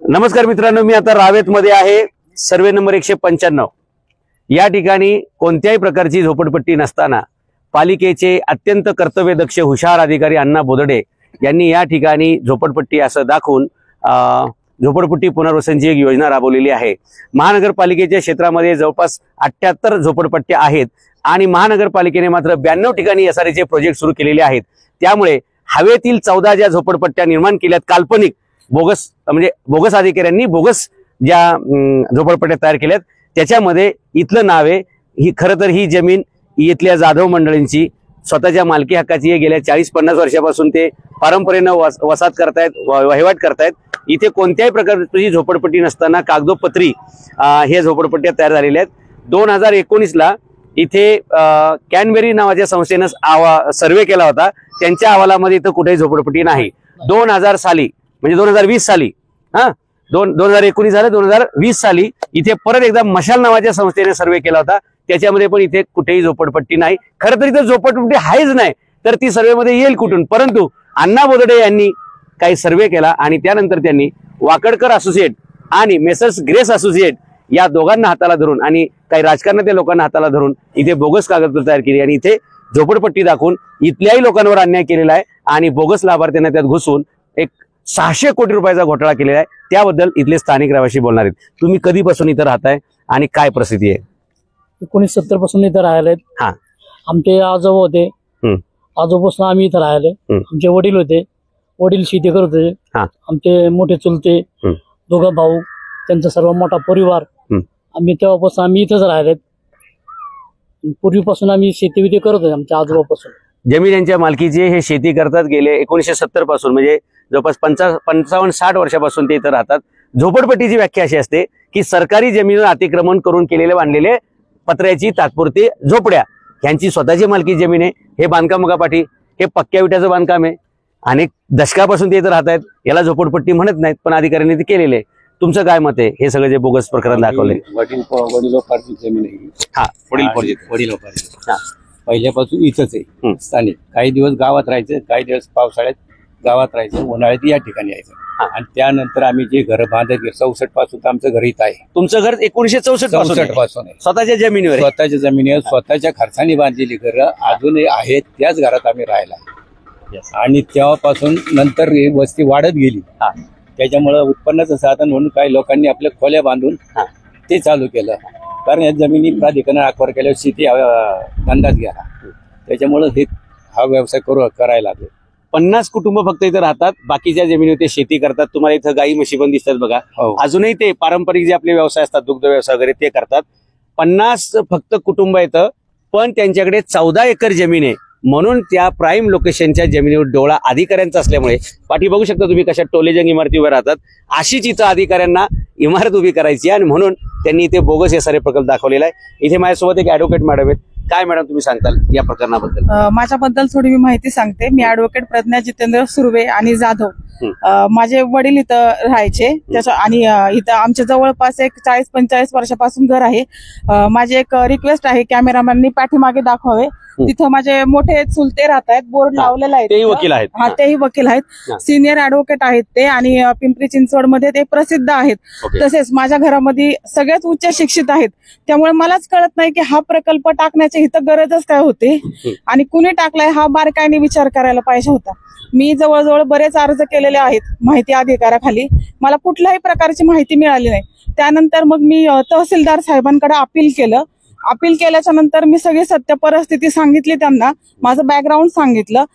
नमस्कार मित्रांनो, मी आता रावेत मध्ये आहे. Survey number 195. या ठिकाणी कोणत्याही प्रकारची झोपडपट्टी नसताना पालिकेचे अत्यंत कर्तव्यदक्ष हुशार अधिकारी अण्णा बोदडे यांनी या ठिकाणी झोपडपट्टी असं दाखवून झोपडपट्टी पुनर्वसनाची एक योजना राबवलेली आहे. महानगरपालिकेच्या क्षेत्रामध्ये जवळपास 78 झोपडपट्ट्या आहेत आणि महानगरपालिकेने मात्र 92 ठिकाणी एसआरएचे प्रोजेक्ट सुरू केलेले आहेत. त्यामुळे हवेतील 14 ज्या झोपडपट्ट्या निर्माण केल्यात काल्पनिक बोगस अधिकाऱ्यांनी बोगस ज्या झोपडपट्ट्या तयार केल्यात त्याच्यामध्ये इथलं नाव आहे. ही खरं तर ही जमीन इथल्या जाधव मंडळींची स्वतःच्या मालकी हक्काची आहे. गेल्या 40-50 वर्षापासून ते परंपरेनं वसाहत करतायत, वहिवाट करतायत. इथे कोणत्याही प्रकारची झोपडपट्टी नसताना कागदोपत्री हे झोपडपट्ट्या तयार झालेल्या आहेत. 2019ला इथे कॅनबेरी नावाच्या संस्थेनं सर्वे केला होता. त्यांच्या अहवालामध्ये इथं कुठेही झोपडपट्टी नाही. 2000 साली म्हणजे 2020 साली 2019 झालं, 2020 साली इथे परत एकदा मशाल नावाच्या संस्थेने सर्वे केला होता. त्याच्यामध्ये पण इथे कुठेही झोपडपट्टी नाही. खरं तर इथं झोपडपट्टी आहेच नाही, तर ती सर्वेमध्ये येईल कुठून. परंतु अण्णा बोदडे यांनी काही सर्वे केला आणि त्यानंतर त्यांनी वाकडकर असोसिएट आणि मेसर्स ग्रेस असोसिएट या दोघांना हाताला धरून आणि काही राजकारणातल्या लोकांना हाताला धरून इथे बोगस कागदपत्र तयार केली आणि इथे झोपडपट्टी दाखवून इथल्याही लोकांवर अन्याय केलेला आहे आणि बोगस लाभार्थ्यांना त्यात घुसून एक 600 कोटी रुपयाचा घोटाळा केलेला आहे. त्याबद्दल इथले स्थानिक रहिवासी बोलणार आहेत. तुम्ही कधीपासून इथं राहताय आणि काय परिस्थिती आहे? 1970 पासून इथं राहिले. हा, आमचे आजोबा होते, आजोबापासून आम्ही इथं राहिले. आमचे वडील होते, वडील शेती करत होते. आमचे मोठे चुलते 2 भाऊ, त्यांचा सर्व मोठा परिवार. आम्ही तेव्हापासून आम्ही इथंच राहिले. पूर्वीपासून आम्ही शेती करत होतो आमच्या आजोबापासून. जमीन यांच्या मालकीचे हे शेती करतात. गेले 1970 पासून म्हणजे जवळपास 55-60 वर्षापासून ते इथं राहतात. झोपडपट्टीची व्याख्या अशी असते की सरकारी जमिनीवर अतिक्रमण करून केलेले बांधलेले पत्र्याची तात्पुरती झोपड्या. ह्यांची स्वतःची मालकी जमीन आहे. हे बांधकाम बघा हे पक्क्या विट्याचं बांधकाम आहे. अनेक दशकापासून ते इथं राहत आहेत. याला झोपडपट्टी म्हणत नाहीत, पण अधिकाऱ्यांनी ते केलेले. तुमचं काय मत आहे? हे सगळे जे बोगस प्रकरण दाखवले. वडिलोपार्जित जमीन आहे. हा, वडिलोपार्जित पहिल्यापासून इथंच आहे. स्थानिक काही दिवस गावात राहायचं, काही दिवस पावसाळ्यात गावात राहायचं, उन्हाळ्यात या ठिकाणी यायचं. आणि त्यानंतर आम्ही जे घर बांधत गेलो 64 पासून आमचं घर इथं आहे. तुमचं घर 1964 पासून आहे. स्वतःच्या जमिनीवर स्वतःच्या जमिनीवर स्वतःच्या खर्चाने बांधलेली घरं अजूनही आहेत. त्याच घरात आम्ही राहिला. आणि तेव्हापासून नंतर वस्ती वाढत गेली. त्याच्यामुळे उत्पन्नाचं साधन म्हणून काही लोकांनी आपल्या खोल्या बांधून ते चालू केलं. कारण या जमिनी प्राधिकरणाने अक्वायर केल्यावर शेती धंदाच गेला. त्याच्यामुळे हा व्यवसाय करायला लागले. 50 कुटुंब फक्त इथं राहतात. बाकीच्या जमिनीवर ते शेती करतात. तुम्हाला इथं गाई म्हशी पण दिसतात बघा. अजूनही ते पारंपरिक जे आपले व्यवसाय असतात, दुग्ध व्यवसाय वगैरे ते करतात. 50 फक्त कुटुंब येतं, पण त्यांच्याकडे 14 एकर जमीन आहे. म्हणून त्या प्राईम लोकेशनच्या जमिनीवर डोळा अधिकाऱ्यांचा असल्यामुळे पाठी बघू शकता तुम्ही कशा टोलेजंग इमारती उभ्या राहतात. अशीच इथं अधिकाऱ्यांना इमारत उभी करायची आणि म्हणून त्यांनी इथे बोगस एसआरए प्रकल्प दाखवलेला आहे. इथे माझ्यासोबत एक ऍडव्होकेट मॅडम आहेत. काय मॅडम तुम्ही सांगताल या प्रकरणाबद्दल? माझ्याबद्दल थोडी मी माहिती सांगते. मी ऍडव्होकेट प्रज्ञा जितेंद्र सुर्वे आणि जाधव. माझे वडील इथं राहायचे आणि इथं आमच्या जवळपास एक 40-45 वर्षापासून घर आहे. माझी एक रिक्वेस्ट आहे, कॅमेरामॅननी पाठीमागे दाखवावे. तिथं माझे मोठे चुलते राहत आहेत. बोर्ड लावलेला आहे. तेही वकील आहेत. हा, तेही वकील आहेत. सिनियर ऍडव्होकेट आहेत ते आणि पिंपरी चिंचवड मध्ये ते प्रसिद्ध आहेत. तसेच माझ्या घरामध्ये सगळेच उच्च शिक्षित आहेत. त्यामुळे मलाच कळत नाही की हा प्रकल्प टाकण्याची इथं गरजच काय होती आणि कुणी टाकलाय हा बारकाईने विचार करायला पाहिजे होता. मी जवळजवळ बरेच अर्ज केलेले आहेत माहिती अधिकाराखाली. मला कुठल्याही प्रकारची माहिती मिळाली नाही. त्यानंतर मग मी तहसीलदार साहेबांकडे अपील केलं. अपील केल्याच्या नंतर मी सगळी सत्य परिस्थिती सांगितली त्यांना. माझं बॅकग्राऊंड सांगितलं.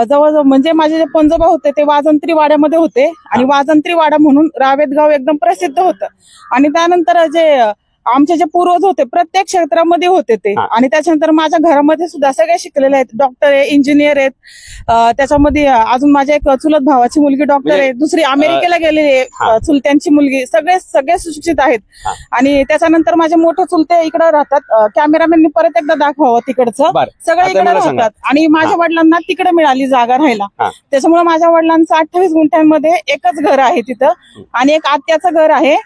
जवळजवळ म्हणजे माझे जे पंजोबा होते ते वाजंत्री वाड्यामध्ये होते आणि वाजंत्री वाडा म्हणून रावेत गाव एकदम प्रसिद्ध होतं. आणि त्यानंतर जे आमचे जे पूर्वज होते प्रत्येक क्षेत्रामध्ये होते ते. आणि त्याच्यानंतर माझ्या घरामध्ये सुद्धा सगळे शिकलेले आहेत. डॉक्टर आहे, इंजिनियर आहेत. त्याच्यामध्ये अजून माझ्या एक चुलत भावाची मुलगी डॉक्टर आहे, दुसरी अमेरिकेला गेलेली आहे, चुलत्यांची मुलगी. सगळे सुशिक्षित आहेत. आणि त्याच्यानंतर माझे मोठे चुलते इकडे राहतात. कॅमेरामॅननी परत एकदा दाखवावं तिकडचं. सगळे इकडे राहतात आणि माझ्या वडिलांना तिकडे मिळाली जागा राहायला. त्याच्यामुळे माझ्या वडिलांचं 28 गुंठ्यांमध्ये एकच घर आहे तिथं आणि एक आत्याचं घर आहे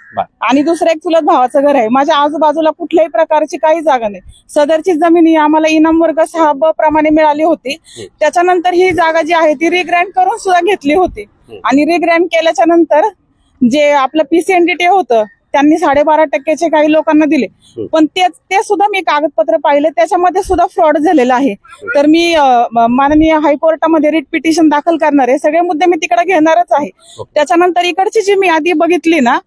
आणि दुसरं एक चुलत भावाचं घर आहे. माझ्या आजूबाजूला कुठल्याही प्रकारची काही जागा नाही. सदरची जमीन ही आम्हाला इनाम वर्ग 6ब प्रमाणे मिळाली होती. त्याच्यानंतर ही जागा जी आहे ती रिग्रँट करून सुद्धा घेतली होती आणि रिग्रँट केल्याच्या नंतर जे आपलं पीसीएनडीटी होतं त्यांनी 12.5% काही लोकांना दिले, पण ते सुद्धा मी कागदपत्र पाहिले, त्याच्यामध्ये सुद्धा फ्रॉड झालेला आहे. तर मी माननीय हायकोर्टामध्ये रिट पिटिशन दाखल करणार आहे. सगळे मुद्दे मी तिकडे घेणारच आहे. त्याच्यानंतर इकडची जी मी यादी बघितली ना,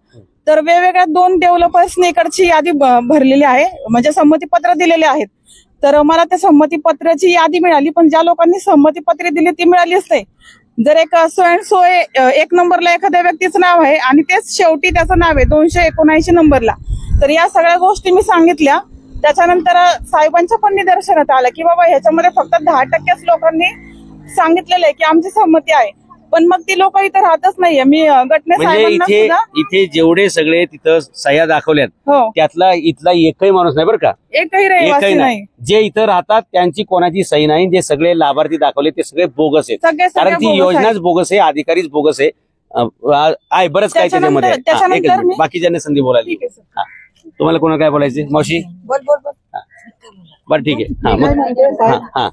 तर वेगवेगळ्या 2 डेव्हलपर्सने इकडची यादी भरलेली आहे, म्हणजे संमतीपत्र दिलेले आहेत. तर मला त्या संमतीपत्राची यादी मिळाली, पण ज्या लोकांनी संमतीपत्रे दिली ती मिळालीच नाही. जर एक सो अँड सो 1 नंबरला एखाद्या व्यक्तीचं नाव आहे आणि तेच शेवटी त्याचं नाव आहे 279 नंबरला, तर या सगळ्या गोष्टी मी सांगितल्या. त्याच्यानंतर साहेबांच्या पण निदर्शनात आलं की बाबा ह्याच्यामध्ये फक्त 10%च लोकांनी सांगितलेलं आहे की आमची संमती आहे, पण मग ती लोक इथे राहतच नाहीये. मी गटने साहेबांना सुद्धा इथे जेवढे सगळे तिथं सह्या दाखवल्यात हो त्यातला इथला एकही माणूस नाही बरं का, एकही रहिवासी नाही. जे इथं राहतात त्यांची कोणाची सही नाही. जे सगळे लाभार्थी दाखवले ते सगळे बोगस आहेत, सगळे कारण ती बोगस योजनाच आहेत. बोगस आहे, अधिकारीच बोगस आहे. आहे बरंच काय त्याच्यामध्ये. त्याच्यानंतर एकच मिनिट, बाकीच्यांना संधी बोलायला. ठीक आहे सर. हा. तुम्हाला कोणाला काय बोलायचे मावशी? बरं ठीक आहे. हा मग हा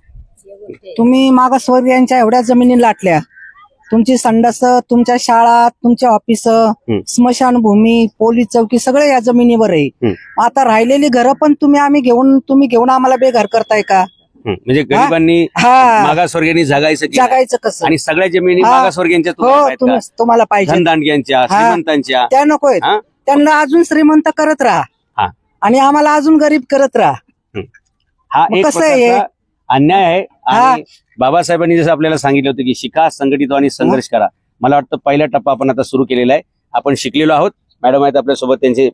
तुम्ही मागासवर्गीयांच्या एवढ्या जमिनी लाटल्या, तुमची संडास, तुमच्या शाळा, तुमचे ऑफिस, स्मशानभूमी, पोलीस चौकी सगळे या जमिनीवर आहे. आता राहिलेली घरं पण तुम्ही घेऊन आम्हाला बेघर करताय का? म्हणजे गरिबांनी मागासवर्गीयांनी जगायचं कसं? आणि सगळ्या जमिनी मागासवर्गीयांच्या हो, तुम्हाला पाहिजे धनदानग्यांच्या, श्रीमंतांच्या त्या नकोय. त्यांना अजून श्रीमंत करत राहा आणि आम्हाला अजून गरीब करत राहा. हा एक कसं आहे? प्रकारचा अन्याय आहे. आणि बाबासाहेबांनी जसं आपल्याला सांगितलं होतं की शिका, संघटित आणि संघर्ष करा. मला वाटतं पहिला टप्पा आपण आता सुरू केलेला आहे. आपण शिकलेलो आहोत. मॅडम आहेत आपल्यासोबत, त्यांचे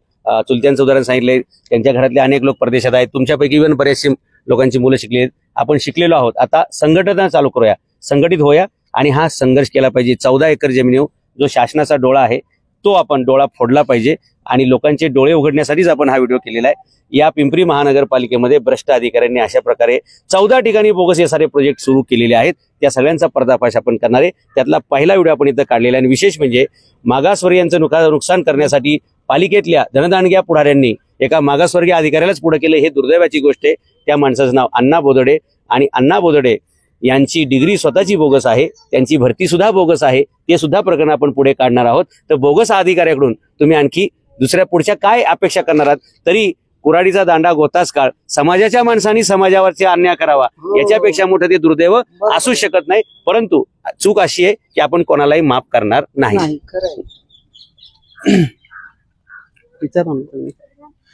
चुलत्यांचं उदाहरण सांगितलंय. त्यांच्या घरातले अनेक लोक परदेशात आहेत. तुमच्यापैकी पण बरेचसे लोकांची मुलं शिकली आहेत. आपण शिकलेलो आहोत. आता संघटना चालू करूया, संघटित होऊया आणि हा संघर्ष केला पाहिजे. 14 एकर जमिनीवर जो शासनाचा डोळा आहे तो आपण डोळा फोडला पाहिजे आणि लोकांचे डोळे उघडण्यासाठीच आपण हा व्हिडिओ केलेला आहे. या पिंपरी महानगरपालिकेमध्ये भ्रष्ट अधिकाऱ्यांनी अशा प्रकारे 14 ठिकाणी बोगस हे सारे प्रोजेक्ट सुरू केलेले आहेत. त्या सगळ्यांचा पर्दाफाश आपण करणार आहे. त्यातला पहिला व्हिडिओ आपण इथं काढलेला आहे. आणि विशेष म्हणजे मागासवर्गीयांचं नुकसान करण्यासाठी पालिकेतल्या धनदानग्या पुढाऱ्यांनी एका मागासवर्गीय अधिकाऱ्यालाच पुढे केलं, हे दुर्दैवाची गोष्ट आहे. त्या माणसाचं नाव अण्णा बोदडे आणि अण्णा बोदडे यांची डिग्री स्वतःची बोगस आहे, त्यांची भरती सुद्धा बोगस आहे. ते सुद्धा प्रकरण आपण पुढे काढणार आहोत. तर बोगस अधिकाऱ्याकडून तुम्ही आणखी दुसऱ्या पुढच्या काय अपेक्षा करणार आहात? तरी कुऱ्हाडीचा दांडा गोताच काळ, समाजाच्या माणसांनी समाजावरचे अन्याय करावा याच्यापेक्षा मोठं ते दुर्दैव असूच शकत नाही. परंतु चूक अशी आहे की आपण कोणालाही माफ करणार नाही.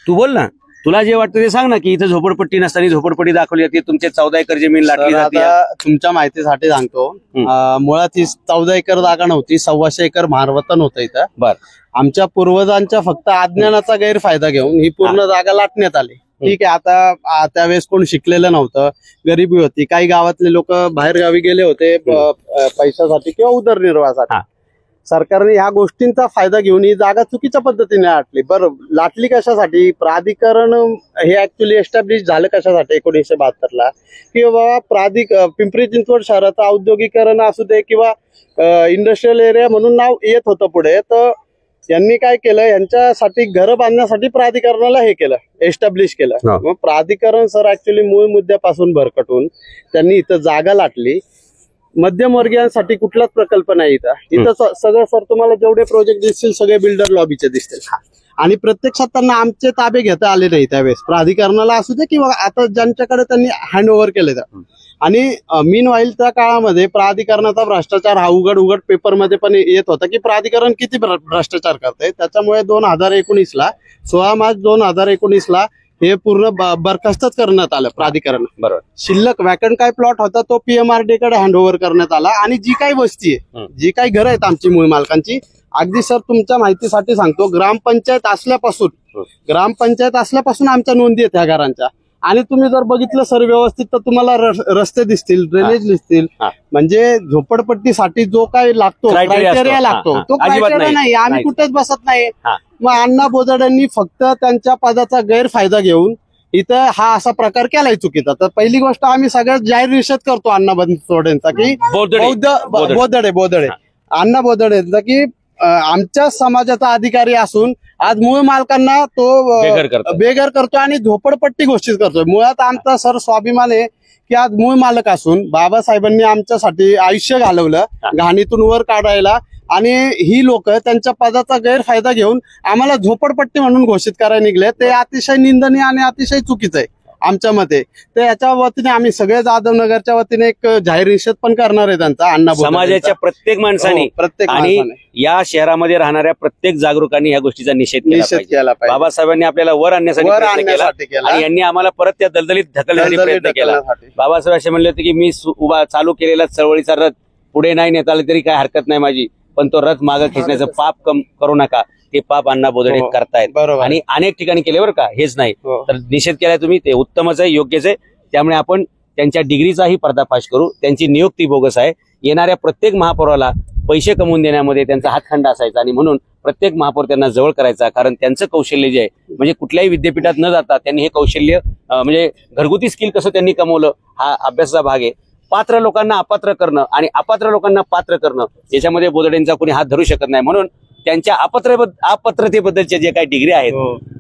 तू बोल ना, तुला जे वाटतं ते सांग ना, की इथं झोपडपट्टी नसताना झोपडपट्टी दाखवली जाते, तुमचे 14 एकर जमीन लाटली जाते. तुमच्या माहितीसाठी सांगतो, मुळात ही 14 एकर जागा नव्हती, 125 एकर महारवतन होतं इथं. बर, आमच्या पूर्वजांच्या फक्त अज्ञानाचा गैरफायदा घेऊन ही पूर्ण जागा लाटण्यात आली. ठीक आहे, आता त्यावेळेस कोण शिकलेलं नव्हतं, गरिबी होती, काही गावातले लोक बाहेर गावी गेले होते पैशासाठी किंवा उदरनिर्वाहासाठी. सरकारने ह्या गोष्टींचा फायदा घेऊन ही जागा चुकीच्या पद्धतीने लाटली. बरं, लाटली कशासाठी? प्राधिकरण हे ऍक्च्युली एस्टॅब्लिश झालं कशासाठी 1972ला, की बाबा पिंपरी चिंचवड शहराचं औद्योगिकरण असू दे किंवा इंडस्ट्रियल एरिया म्हणून नाव येत होतं पुढे. तर यांनी काय केलं, यांच्यासाठी घरं बांधण्यासाठी प्राधिकरणाला हे केलं, एस्टॅब्लिश केलं. मग प्राधिकरण सर ऍक्च्युली मूळ मुद्द्यापासून भरकटून त्यांनी इथं जागा लाटली. मध्यमवर्गीयांसाठी कुठलाच प्रकल्प नाही इथं सगळं सर तुम्हाला जेवढे प्रोजेक्ट दिसतील सगळे बिल्डर लॉबीचे दिसतील. आणि प्रत्यक्षात त्यांना आमचे ताबे घेता आले नाही त्यावेळेस, प्राधिकरणाला असू दे किंवा आता ज्यांच्याकडे त्यांनी हँड ओव्हर केले. आणि मीन वाईल त्या काळामध्ये प्राधिकरणाचा भ्रष्टाचार हा उघड पेपरमध्ये पण येत होता की प्राधिकरण किती भ्रष्टाचार करतंय. त्याच्यामुळे 2019ला 16 मार्च 2019ला हे पूर्ण बरखास्तच करण्यात आलं प्राधिकरण. बरोबर. शिल्लक वॅकंट काय प्लॉट होता तो पीएमआरडी कडे हँडओव्हर करण्यात आला. आणि जी काही वस्ती आहे, जी काही घरं आहेत आमची मूळ मालकांची, अगदी सर तुमच्या माहितीसाठी सांगतो, ग्रामपंचायत असल्यापासून आमच्या नोंदी आहेत ह्या घरांच्या. आणि तुम्ही जर बघितलं सर व्यवस्थित तर तुम्हाला रस्ते दिसतील, ड्रेनेज दिसतील. म्हणजे झोपडपट्टीसाठी जो काही लागतो क्रायटेरिया लागतो तो क्रायटेरिया नाही. आम्ही कुठेच बसत नाही. मग अण्णा बोदड्यांनी फक्त त्यांच्या पदाचा गैरफायदा घेऊन इथं हा असा प्रकार केलाय चुकीचा. तर पहिली गोष्ट आम्ही सगळ्यात जाहीर निषेध करतो अण्णा बोदडेंचा की बोदडे अण्णा बोदडेंचा की आमच्या समाजाचा अधिकारी असून आज मूळ मालकांना तो बेघर करतो आणि झोपडपट्टी घोषित करतोय. मुळात आमचा सर स्वाभिमान आहे की आज मूळ मालक असून बाबासाहेबांनी आमच्यासाठी आयुष्य घालवलं घाणीतून वर काढायला, आणि ही लोक त्यांच्या पदाचा गैरफायदा घेऊन आम्हाला झोपडपट्टी म्हणून घोषित करायला निघले. ते अतिशय निंदनीय आणि अतिशय चुकीचं आहे आमच्या मते. तर याच्या वतीने आम्ही सगळे जाधवनगरच्या वतीने एक जाहीर निषेध पण करणार आहे त्यांचा. अण्णा समाजाच्या प्रत्येक माणसाने आणि या शहरामध्ये राहणाऱ्या प्रत्येक जागरूकांनी या गोष्टीचा निषेध केला पाहिजे. बाबासाहेबांनी आपल्याला वर आणण्यासाठी प्रयत्न केला आणि यांनी आम्हाला परत त्या दलदलीत ढकलण्यासाठी प्रयत्न केला. बाबासाहेब असे म्हणले होते की मी चालू केलेला चळवळीचा रथ पुढे नाही नेता आले तरी काय हरकत नाही माझी, पण तो रथ मागे खेचण्याचं पाप करू नका. ते पाप अण्णा बोधडे करतायत आणि अनेक ठिकाणी केले बरं का, हेच नाही तर निषेध केलाय तुम्ही, ते उत्तमच आहे, योग्यच आहे. त्यामुळे आपण त्यांच्या डिग्रीचाही पर्दाफाश करू. त्यांची नियुक्ती बोगस आहे. येणाऱ्या प्रत्येक महापौराला पैसे कमवून देण्यामध्ये त्यांचा हातखंडा असायचा आणि म्हणून प्रत्येक महापौर त्यांना जवळ करायचा. कारण त्यांचं कौशल्य जे आहे म्हणजे कुठल्याही विद्यापीठात न जाता त्यांनी हे कौशल्य म्हणजे घरगुती स्किल कसं त्यांनी कमवलं हा अभ्यासाचा भाग आहे. पात्र लोकांना अपात्र करणं आणि अपात्र लोकांना पात्र करणं याच्यामध्ये बोधडेंचा कोणी हात धरू शकत नाही. म्हणून त्यांच्या अपात्रतेबद्दलचे जे काही डिग्री आहेत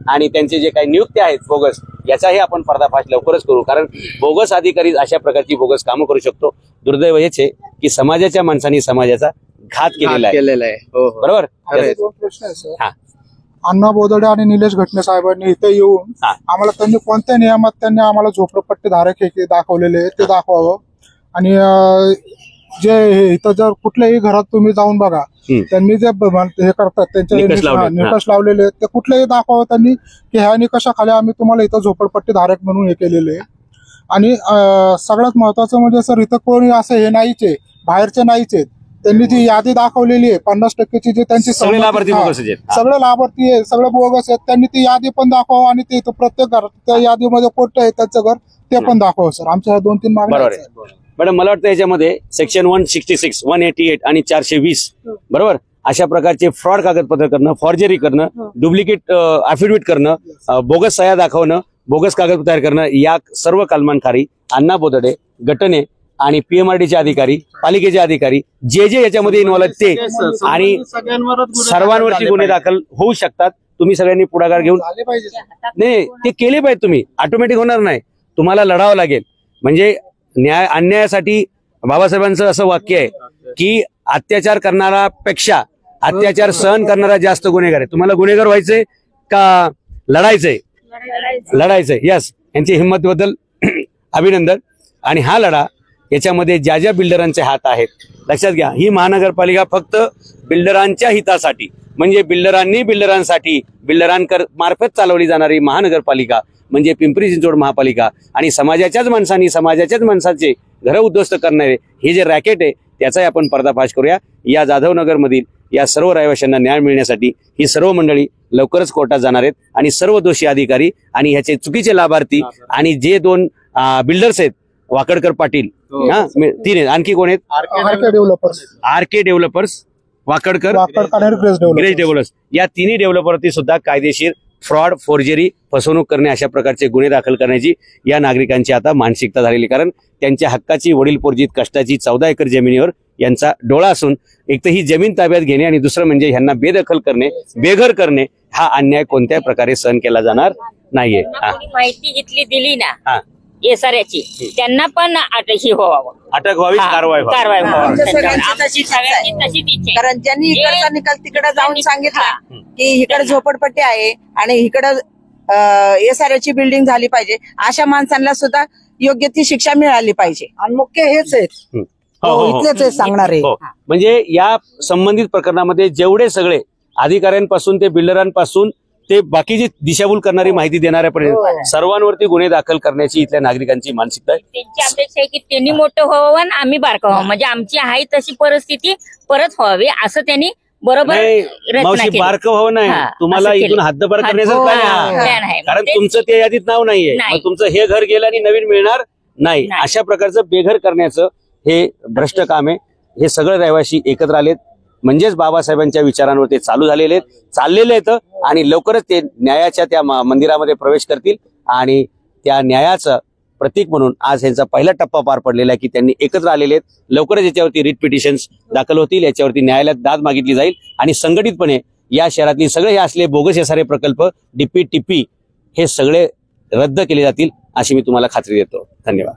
आणि त्यांचे जे काही नियुक्त्या आहेत बोगस, याचाही आपण पर्दाफाश लवकरच करू. कारण बोगस अधिकारी अशा प्रकारची बोगस कामं करू शकतो. दुर्दैव हेच आहे की समाजाच्या माणसांनी समाजाचा घात केलेला आहे. बरोबर. प्रश्न आहे सर, अण्णा बोधडे आणि निलेश घटने साहेबांनी इथे येऊन आम्हाला त्यांनी कोणत्या नियमात त्यांनी आम्हाला झोपडपट्टी धारक हे दाखवलेले ते दाखवावं. आणि जे इथं जर कुठल्याही घरात तुम्ही जाऊन बघा त्यांनी जे हे करतात त्यांचे निकष लावलेले ते कुठलेही दाखवावं त्यांनी की ह्या निकषाखाली आम्ही तुम्हाला इथं झोपडपट्टी धारक म्हणून हे केलेले. आणि सगळ्यात महत्वाचं म्हणजे सर इथं कोणी असं हे नाहीच आहे, बाहेरचे नाहीच आहेत. त्यांनी जी यादी दाखवलेली आहे 50%ची जी त्यांची सगळे लाभार्थी आहे सगळे बोगस आहेत. त्यांनी ती यादी पण दाखवावं आणि ते प्रत्येक घरात त्या यादीमध्ये कोणतं आहे त्यांचं घर ते पण दाखवावं सर. आमच्या 2-3 मागण्या आहेत. मॅडम मला वाटतं याच्यामध्ये सेक्शन 166, 188 आणि 420 बरोबर अशा प्रकारचे फ्रॉड कागदपत्र करणं, फॉर्जरी करणं, डुप्लिकेट अफिडेव्हिट करणं, बोगस सह्या दाखवणं, बोगस कागदपत्र तयार करणं या सर्व कलमांखाली अण्णा बोधडे, गटने आणि पीएमआरडीचे अधिकारी, पालिकेचे अधिकारी जे याच्यामध्ये इन्व्हॉल्व आहेत ते आणि सर्वांवरती गुन्हे दाखल होऊ शकतात. तुम्ही सगळ्यांनी पुढाकार घेऊन नाही ते केले पाहिजे. तुम्ही ऑटोमॅटिक होणार नाही, तुम्हाला लढावं लागेल. म्हणजे अन्यायासाठी बाबासाहेबांचं असं वाक्य आहे की अत्याचार करणारा पेक्षा अत्याचार सहन करणारा जास्त गुन्हेगार आहे. तुम्हाला गुन्हेगार व्हायचंय का लढायचंय? लढायचंय. यस, यांची हिंमतबद्दल अभिनंदन. आणि हा लढा याच्यामध्ये ज्या बिल्डरांचे हात आहेत लक्षात घ्या. ही महानगरपालिका फक्त बिल्डरांच्या हितासाठी म्हणजे बिल्डरांसाठी मार्फत चालवली जाणारी महानगरपालिका म्हणजे पिंपरी चिंचवड महापालिका आणि समाजाच्याच माणसाचे घरं उद्ध्वस्त करणारे हे जे रॅकेट आहे त्याचाही आपण पर्दाफाश करूया. या जाधवनगर मधील या सर्व रहिवाशांना न्याय मिळण्यासाठी ही सर्व मंडळी लवकरच कोर्टात जाणार आहेत आणि सर्व दोषी अधिकारी आणि ह्याचे चुकीचे लाभार्थी आणि जे 2 बिल्डर्स आहेत वाकडकर पाटील 3 आहेत, आणखी कोण आहेत? RK developers, Wakadkar, grace developers या 3 डेव्हलपरवरती सुद्धा कायदेशीर फ्रॉड, फोर्जरी, फसवणूक करणे अशा प्रकारचे गुन्हे दाखल करण्याची या नागरिकांची आता मानसिकता झालेली. कारण त्यांच्या हक्काची वडीलपोर्जित कष्टाची 14 एकर जमिनीवर यांचा डोळा असून एक तर ही जमीन ताब्यात घेणे आणि दुसरं म्हणजे ह्यांना बेदखल करणे, बेघर करणे हा अन्याय कोणत्याही प्रकारे सहन केला जाणार नाहीये. माहिती जिथली दिली ना येसाऱ्याची त्यांना पण अटक व्हावी, कारवाई कारण ज्यांनी इकडचा निकाल तिकडे जाऊन सांगितला की इकडे झोपडपट्टी आहे आणि इकडे येसाऱ्याची बिल्डिंग झाली पाहिजे अशा माणसांना सुद्धा योग्य ती शिक्षा मिळाली पाहिजे. आणि मुख्य हेच आहेत इथलेच सांगणार आहे. म्हणजे या संबंधित प्रकरणामध्ये जेवढे सगळे अधिकाऱ्यांपासून ते बिल्डरांपासून ते बाकीची दिशाभूल करणारी माहिती देणाऱ्यापर्यंत सर्वांवरती गुन्हे दाखल करण्याची इथल्या नागरिकांची मानसिकता आहे. त्यांची अपेक्षा आहे की त्यांनी मोठं व्हावं आणि आम्ही बारकं व्हावं म्हणजे आमची आहे तशी परिस्थिती परत व्हावी असं त्यांनी बरोबर मावशी बारकं व्हावं नाही, तुम्हाला इथून हद्दपार करण्याचं प्लॅन आहे. कारण तुमचं त्या यादीत नाव नाहीये, तुमचं हे घर गेलं आणि नवीन मिळणार नाही अशा प्रकारचं बेघर करण्याचं हे भ्रष्ट काम आहे. हे सगळे रहिवासी एकत्र आलेत म्हणजेच बाबासाहेबांच्या विचारांवर ते चाललेले आहेत आणि लवकरच ते न्यायाच्या त्या मंदिरामध्ये प्रवेश करतील आणि त्या न्यायाचं प्रतीक म्हणून आज यांचा पहिला टप्पा पार पडलेला आहे की त्यांनी एकत्र आलेले आहेत. लवकरच याच्यावरती रिट पिटिशन्स दाखल होतील, याच्यावरती न्यायालयात दाद मागितली जाईल आणि संघटितपणे या शहरातली सगळे हे असले बोगस येसारे प्रकल्प DP, TP हे सगळे रद्द केले जातील अशी मी तुम्हाला खात्री देतो. धन्यवाद.